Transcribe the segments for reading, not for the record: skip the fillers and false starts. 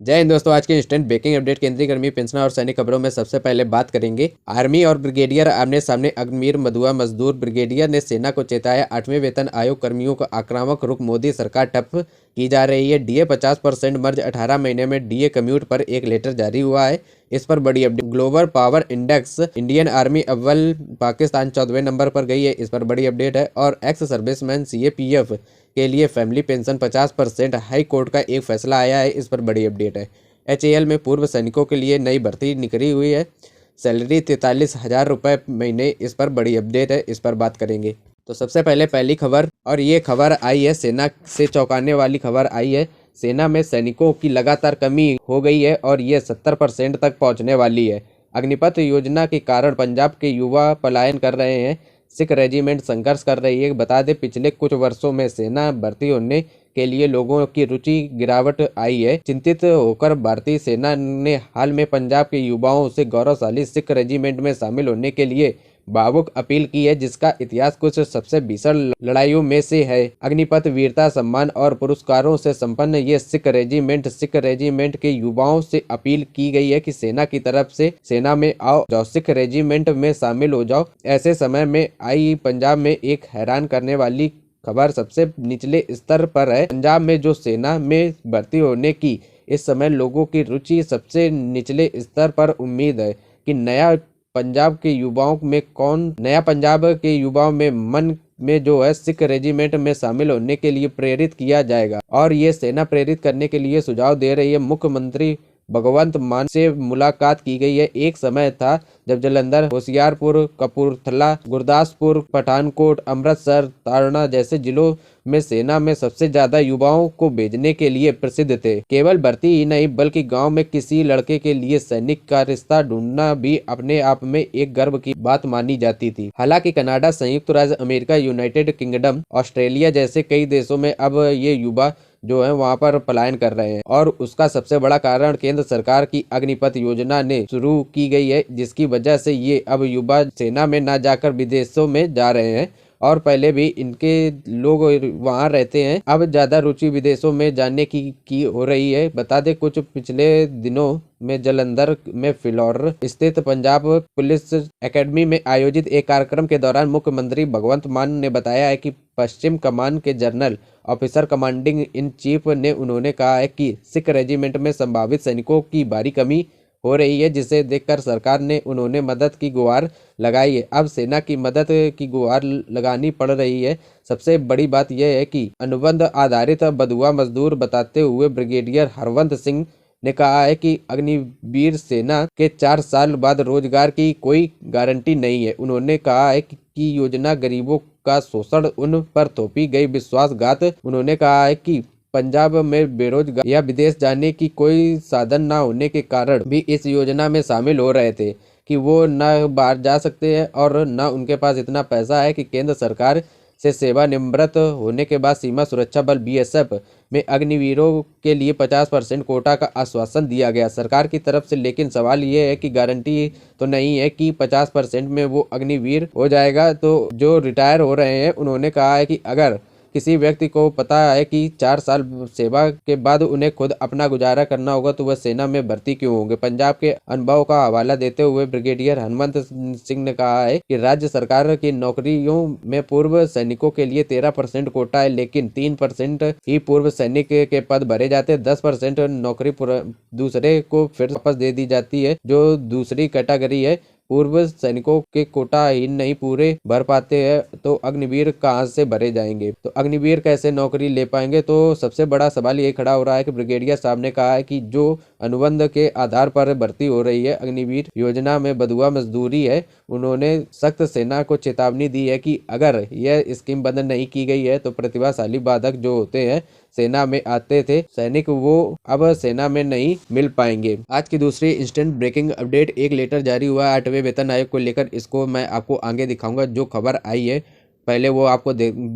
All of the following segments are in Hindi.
जय हिंद दोस्तों। आज के इंस्टेंट ब्रेकिंग अपडेट केंद्रीय कर्मी पेंशन और सैनिक खबरों में सबसे पहले बात करेंगे। आर्मी और ब्रिगेडियर आमने सामने। अग्निवीर मधुआ मजदूर ब्रिगेडियर ने सेना को चेताया, 8वें वेतन आयोग कर्मियों का आक्रामक रुख, मोदी सरकार ठप की जा रही है। डीए 50% मर्ज, 18 महीने में डीए कम्यूट पर एक लेटर जारी हुआ है। इस पर बड़ी update. Global power index, Indian army अव्वल, पाकिस्तान 14वें नंबर पर गई है। इस पर बड़ी अपडेट है। और एक्स सर्विसमैन सीएपीएफ के लिए फैमिली पेंशन 50%, हाई कोर्ट का एक फैसला आया है। इस पर बड़ी अपडेट है। एचएएल में पूर्व सैनिकों के लिए नई भर्ती निकली हुई है। सैलरी 43,000 रुपये महीने। इस पर बड़ी अपडेट है, इस पर बात करेंगे। तो सबसे पहले पहली खबर, और ये खबर आई है सेना से चौंकाने वाली खबर आई है। सेना में सैनिकों की लगातार कमी हो गई है और ये 70% तक पहुंचने वाली है। अग्निपथ योजना के कारण पंजाब के युवा पलायन कर रहे हैं। सिख रेजिमेंट संघर्ष कर रही है। बता दें, पिछले कुछ वर्षों में सेना भर्ती होने के लिए लोगों की रुचि गिरावट आई है। चिंतित होकर भारतीय सेना ने हाल में पंजाब के युवाओं से गौरवशाली सिख रेजिमेंट में शामिल होने के लिए भावुक अपील की है, जिसका इतिहास कुछ सबसे भीषण लड़ाइयों में से है। अग्निपथ वीरता सम्मान और पुरस्कारों से संपन्न ये सिख रेजिमेंट के युवाओं से अपील की गई है कि सेना की तरफ से सेना में आओ जाओ, सिख रेजिमेंट में शामिल हो जाओ। ऐसे समय में आई पंजाब में एक हैरान करने वाली खबर सबसे निचले स्तर पर है। पंजाब में जो सेना में भर्ती होने की इस समय लोगों की रुचि सबसे निचले स्तर पर। उम्मीद है कि नया पंजाब के युवाओं में मन में जो है सिख रेजिमेंट में शामिल होने के लिए प्रेरित किया जाएगा। और ये सेना प्रेरित करने के लिए सुझाव दे रही है। मुख्यमंत्री भगवंत मान से मुलाकात की गई है। एक समय था जब जालंधर, होशियारपुर, कपूरथला, गुरदासपुर, पठानकोट, अमृतसर, तारना जैसे जिलों में सेना में सबसे ज्यादा युवाओं को भेजने के लिए प्रसिद्ध थे। केवल भर्ती ही नहीं बल्कि गांव में किसी लड़के के लिए सैनिक का रिश्ता ढूंढना भी अपने आप में एक गर्व की बात मानी जाती थी। हालांकि कनाडा, संयुक्त राज्य अमेरिका, यूनाइटेड किंगडम, ऑस्ट्रेलिया जैसे कई देशों में अब ये युवा जो है वहां पर पलायन कर रहे हैं। और उसका सबसे बड़ा कारण केंद्र सरकार की अग्निपथ योजना ने शुरू की गई है, जिसकी वजह से ये अब युवा सेना में ना जाकर विदेशों में जा रहे हैं। और पहले भी इनके लोग वहां रहते हैं, अब ज्यादा रुचि विदेशों में जाने की हो रही है। बता दें, कुछ पिछले दिनों में जालंधर में फिलौर स्थित पंजाब पुलिस एकेडमी में आयोजित एक कार्यक्रम के दौरान मुख्यमंत्री भगवंत मान ने बताया है कि पश्चिम कमान के general officer commanding in chief ने उन्होंने कहा है कि सिख रेजिमेंट में संभावित सैनिकों की भारी कमी हो रही है, जिसे देखकर सरकार ने उन्होंने मदद की गुहार लगाई है। अब सेना की मदद की गुहार लगानी पड़ रही है। सबसे बड़ी बात यह है कि अनुबंध आधारित बधुआ मजदूर बताते हुए ब्रिगेडियर हरवंत सिंह ने कहा है कि अग्निवीर सेना के 4 साल बाद रोजगार की कोई गारंटी नहीं है। उन्होंने कहा है कि योजना गरीबों का शोषण, उन पर थोपी गई विश्वासघात। उन्होंने कहा है कि पंजाब में बेरोजगार या विदेश जाने की कोई साधन न होने के कारण भी इस योजना में शामिल हो रहे थे कि वो न बाहर जा सकते हैं और न उनके पास इतना पैसा है कि केंद्र सरकार से सेवानिवृत्त होने के बाद सीमा सुरक्षा बल बीएसएफ में अग्निवीरों के लिए 50% कोटा का आश्वासन दिया गया सरकार की तरफ से। लेकिन सवाल ये है कि गारंटी तो नहीं है कि 50% में वो अग्निवीर हो जाएगा। तो जो रिटायर हो रहे हैं उन्होंने कहा है कि अगर किसी व्यक्ति को पता है कि 4 साल सेवा के बाद उन्हें खुद अपना गुजारा करना होगा तो वह सेना में भर्ती क्यों होंगे। पंजाब के अनुभव का हवाला देते हुए ब्रिगेडियर हनुमंत सिंह ने कहा है कि राज्य सरकार की नौकरियों में पूर्व सैनिकों के लिए 13% कोटा है, लेकिन 3% ही पूर्व सैनिक के पद भरे जाते हैं। 10% नौकरी दूसरे को फिर वापस दे दी जाती है, जो दूसरी कैटेगरी है। पूर्व सैनिकों के कोटा ही नहीं पूरे भर पाते हैं तो अग्निवीर कहां से भरे जाएंगे, तो अग्निवीर कैसे नौकरी ले पाएंगे। तो सबसे बड़ा सवाल ये खड़ा हो रहा है कि ब्रिगेडियर साहब ने कहा है कि जो अनुबंध के आधार पर भर्ती हो रही है अग्निवीर योजना में बधुआ मजदूरी है, उन्होंने सख्त सेना को चेतावनी दी है कि अगर यह स्कीम बंद नहीं की गई है तो प्रतिभाशाली बाधक जो होते हैं सेना में आते थे सैनिक, वो अब सेना में नहीं मिल पाएंगे। आज की दूसरी इंस्टेंट ब्रेकिंग अपडेट, एक लेटर जारी हुआ है 8वें वेतन आयोग को लेकर। इसको मैं आपको आगे दिखाऊंगा जो खबर आई है। पहले वो आपको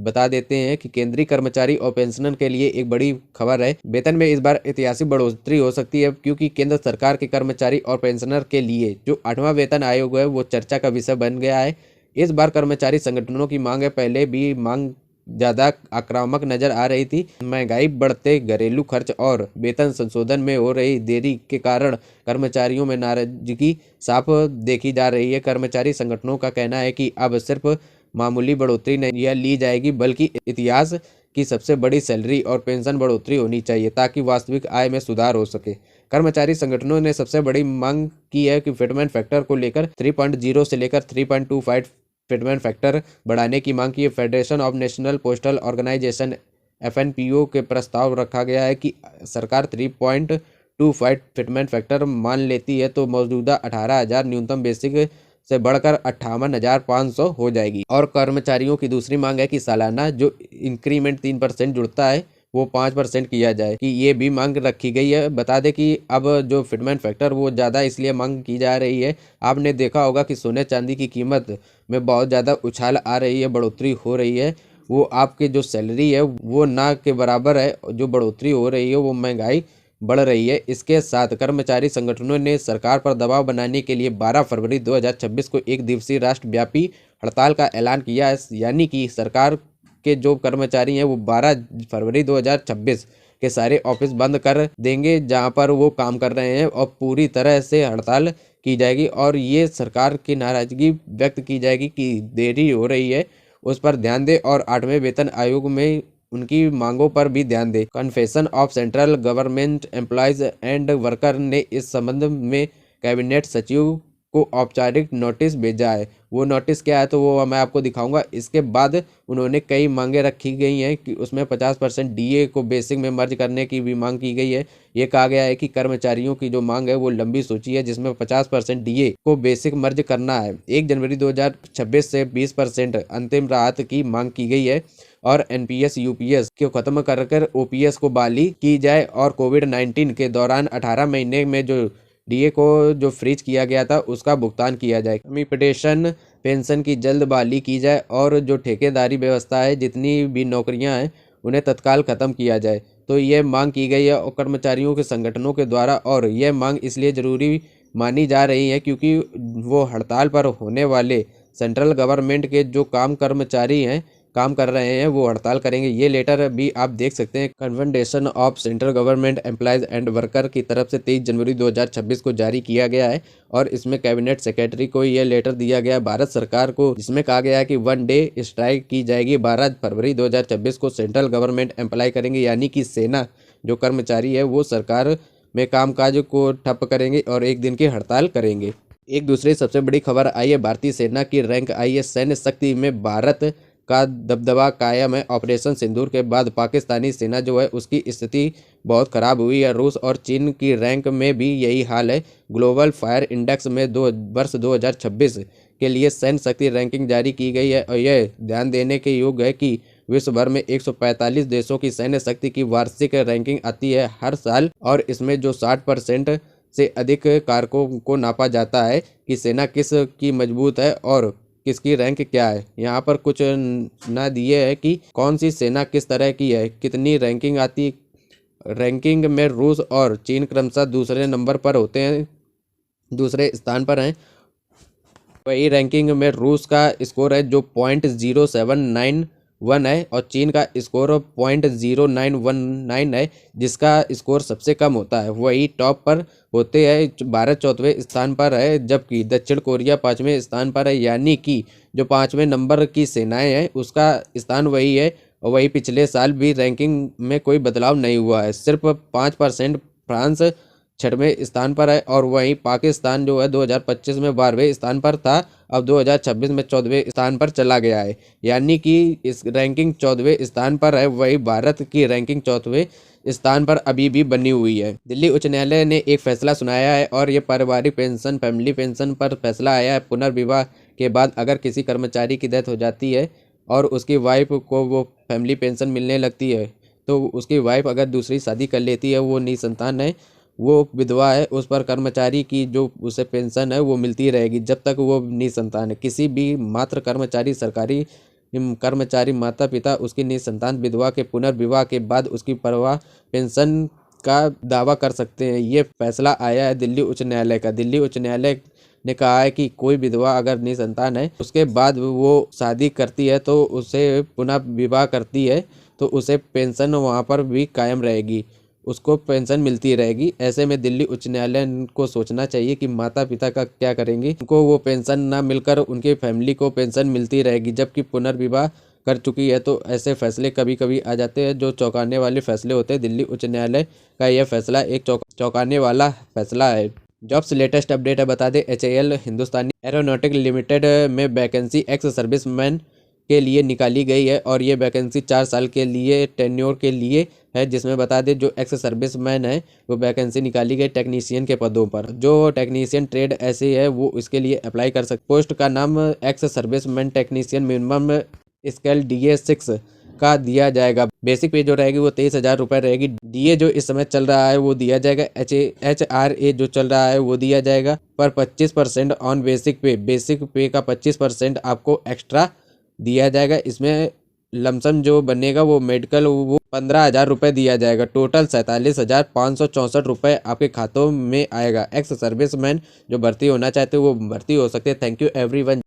बता देते हैं कि केंद्रीय कर्मचारी और पेंशनर के लिए एक बड़ी खबर है। वेतन में इस बार ऐतिहासिक बढ़ोतरी हो सकती है, क्योंकि केंद्र सरकार के कर्मचारी और पेंशनर के लिए जो 8वां वेतन आयोग है वो चर्चा का विषय बन गया है। इस बार कर्मचारी संगठनों की मांग है, पहले भी मांग ज़्यादा आक्रामक नजर आ रही थी। महंगाई, बढ़ते घरेलू खर्च और वेतन संशोधन में हो रही देरी के कारण कर्मचारियों में नाराजगी साफ देखी जा रही है। कर्मचारी संगठनों का कहना है कि अब सिर्फ मामूली बढ़ोतरी नहीं ली जाएगी, बल्कि इतिहास की सबसे बड़ी सैलरी और पेंशन बढ़ोतरी होनी चाहिए ताकि वास्तविक आय में सुधार हो सके। कर्मचारी संगठनों ने सबसे बड़ी मांग की है कि फिटमेंट फैक्टर को लेकर 3.0 से लेकर 3.25 फिटमेंट फैक्टर बढ़ाने की मांग की है। Federation of national postal organisation FNPO के प्रस्ताव रखा गया है कि सरकार 3.25 फिटमेंट फैक्टर मान लेती है तो मौजूदा 18,000 न्यूनतम बेसिक से बढ़कर 58,500 हो जाएगी। और कर्मचारियों की दूसरी मांग है कि सालाना जो इंक्रीमेंट 3% जुड़ता है वो 5% किया जाए, कि ये भी मांग रखी गई है। बता दें कि अब जो फिटमेंट फैक्टर वो ज़्यादा इसलिए मांग की जा रही है, आपने देखा होगा कि सोने चांदी की कीमत में बहुत ज़्यादा उछाल आ रही है, बढ़ोतरी हो रही है। वो आपके जो सैलरी है वो ना के बराबर है, जो बढ़ोतरी हो रही है वो महंगाई बढ़ रही है। इसके साथ कर्मचारी संगठनों ने सरकार पर दबाव बनाने के लिए 12 फरवरी 2026 को एक दिवसीय राष्ट्रव्यापी हड़ताल का ऐलान किया है। यानी कि सरकार के जो कर्मचारी हैं वो 12 फरवरी 2026 के सारे ऑफिस बंद कर देंगे जहां पर वो काम कर रहे हैं, और पूरी तरह से हड़ताल की जाएगी। और ये सरकार की नाराजगी व्यक्त की जाएगी कि देरी हो रही है उस पर ध्यान दे, और 8वें वेतन आयोग में उनकी मांगों पर भी ध्यान दे। Confederation of central government employees and worker ने इस संबंध में कैबिनेट सचिव को औपचारिक नोटिस भेजा है। वो नोटिस क्या है तो वो मैं आपको दिखाऊंगा। इसके बाद उन्होंने कई मांगे रखी गई हैं कि उसमें 50% DA को बेसिक में मर्ज करने की भी मांग की गई है। ये कहा गया है कि कर्मचारियों की जो मांग है वो लंबी सूची है, जिसमें 50% DA को बेसिक मर्ज करना है। 1 जनवरी 2026 से 20% अंतिम राहत की मांग की गई है, और NPS UPS को खत्म कर OPS को बहाली की जाए, और कोविड-19 के दौरान 18 महीने में जो DA को जो फ्रीज किया गया था उसका भुगतान किया जाए। कमीशन पेंशन की जल्द बहाली की जाए, और जो ठेकेदारी व्यवस्था है, जितनी भी नौकरियां हैं उन्हें तत्काल खत्म किया जाए। तो ये मांग की गई है और कर्मचारियों के संगठनों के द्वारा, और यह मांग इसलिए जरूरी मानी जा रही है क्योंकि वो हड़ताल पर होने वाले सेंट्रल गवर्नमेंट के जो कर्मचारी हैं, काम कर रहे हैं, वो हड़ताल करेंगे। ये लेटर भी आप देख सकते हैं confederation of central government employees and worker की तरफ से 23 जनवरी 2026 को जारी किया गया है, और इसमें कैबिनेट सेक्रेटरी को यह लेटर दिया गया भारत सरकार को, जिसमें कहा गया है कि 1 डे स्ट्राइक की जाएगी। 12 फरवरी 2026 को सेंट्रल गवर्नमेंट एम्प्लॉय करेंगे, यानी कि सेना जो कर्मचारी है वो सरकार में कामकाज को ठप करेंगे और 1 दिन की हड़ताल करेंगे। एक दूसरी सबसे बड़ी खबर आई है, भारतीय सेना की रैंक आई है सैन्य शक्ति में भारत का दबदबा कायम है। ऑपरेशन सिंदूर के बाद पाकिस्तानी सेना जो है उसकी स्थिति बहुत खराब हुई है। रूस और चीन की रैंक में भी यही हाल है। ग्लोबल फायर इंडेक्स में वर्ष 2026 के लिए सैन्य शक्ति रैंकिंग जारी की गई है, और यह ध्यान देने के योग्य है कि विश्व भर में 145 देशों की सैन्य शक्ति की वार्षिक रैंकिंग आती है हर साल, और इसमें जो 60% से अधिक कारकों को नापा जाता है कि सेना किस की मजबूत है और किसकी रैंक क्या है। यहाँ पर कुछ ना दिए है कि कौन सी सेना किस तरह की है, कितनी रैंकिंग आती। रैंकिंग में रूस और चीन क्रमशः दूसरे नंबर पर होते हैं, दूसरे स्थान पर हैं। वही रैंकिंग में रूस का स्कोर है जो 0.0791 है, और चीन का स्कोर 0.0919 है, जिसका स्कोर सबसे कम होता है। वही टॉप पर होते हैं। भारत 4वें स्थान पर है, जबकि दक्षिण कोरिया 5वें स्थान पर है। यानी कि जो 5वें नंबर की सेनाएं हैं उसका स्थान वही है, और वही पिछले साल भी रैंकिंग में कोई बदलाव नहीं हुआ है। सिर्फ 5% फ्रांस 6वें स्थान पर है, और वहीं पाकिस्तान जो है 2025 में 12वें स्थान पर था, अब 2026 में 14वें स्थान पर चला गया है। यानी कि इस रैंकिंग 14वें स्थान पर है, वही भारत की रैंकिंग 4वें स्थान पर अभी भी बनी हुई है। दिल्ली उच्च न्यायालय ने एक फैसला सुनाया है, और ये पारिवारिक पेंशन फैमिली पेंशन पर फैसला आया है। पुनर्विवाह के बाद अगर किसी कर्मचारी की डेथ हो जाती है और उसकी वाइफ को वो फैमिली पेंशन मिलने लगती है, तो उसकी वाइफ अगर दूसरी शादी कर लेती है, वो निसंतान है, वो विधवा है, उस पर कर्मचारी की जो उसे पेंशन है वो मिलती रहेगी जब तक वो निसंतान है। किसी भी मात्र कर्मचारी, सरकारी कर्मचारी, माता पिता उसकी निसंतान विधवा के पुनर्विवाह के बाद उसकी परिवार पेंशन का दावा कर सकते हैं। ये फैसला आया है दिल्ली उच्च न्यायालय का। दिल्ली उच्च न्यायालय ने कहा है कि कोई विधवा अगर निसंतान है उसके बाद वो शादी करती है तो उसे पुनः विवाह करती है तो उसे पेंशन वहाँ पर भी कायम रहेगी, उसको पेंशन मिलती रहेगी। ऐसे में दिल्ली उच्च न्यायालय को सोचना चाहिए कि माता पिता का क्या करेंगे, उनको वो पेंशन ना मिलकर उनकी फैमिली को पेंशन मिलती रहेगी जबकि पुनर्विवाह कर चुकी है। तो ऐसे फैसले कभी कभी आ जाते हैं जो चौंकाने वाले फैसले होते हैं। दिल्ली उच्च न्यायालय का यह फैसला एक चौंकाने वाला फैसला है। जॉब्स लेटेस्ट अपडेट है, बता दें HAL हिंदुस्तानी एरोनॉटिक लिमिटेड में वैकेंसी एक्स सर्विसमैन के लिए निकाली गई है और ये वैकेंसी 4 साल के लिए टेन्योर के लिए है, जिसमें बता दें जो एक्स सर्विसमैन है वो वैकेंसी निकाली गई टेक्नीशियन के पदों पर। जो टेक्नीशियन ट्रेड ऐसे है वो इसके लिए अप्लाई कर सकते। पोस्ट का नाम ex serviceman technician minimum scale DA 6 का दिया जाएगा। बेसिक पे जो रहेगी वो 23,000 रुपये रहेगी। DA जो इस समय चल रहा है वो दिया जाएगा। HRA जो चल रहा है वो दिया जाएगा पर 25% ऑन बेसिक पे का 25% आपको एक्स्ट्रा दिया जाएगा। इसमें लमसम जो बनेगा वो मेडिकल वो 15,000 रुपये दिया जाएगा। टोटल 47,564 रुपये आपके खातों में आएगा। एक्स सर्विसमैन जो भर्ती होना चाहते हैं वो भर्ती हो सकते हैं। Thank you everyone.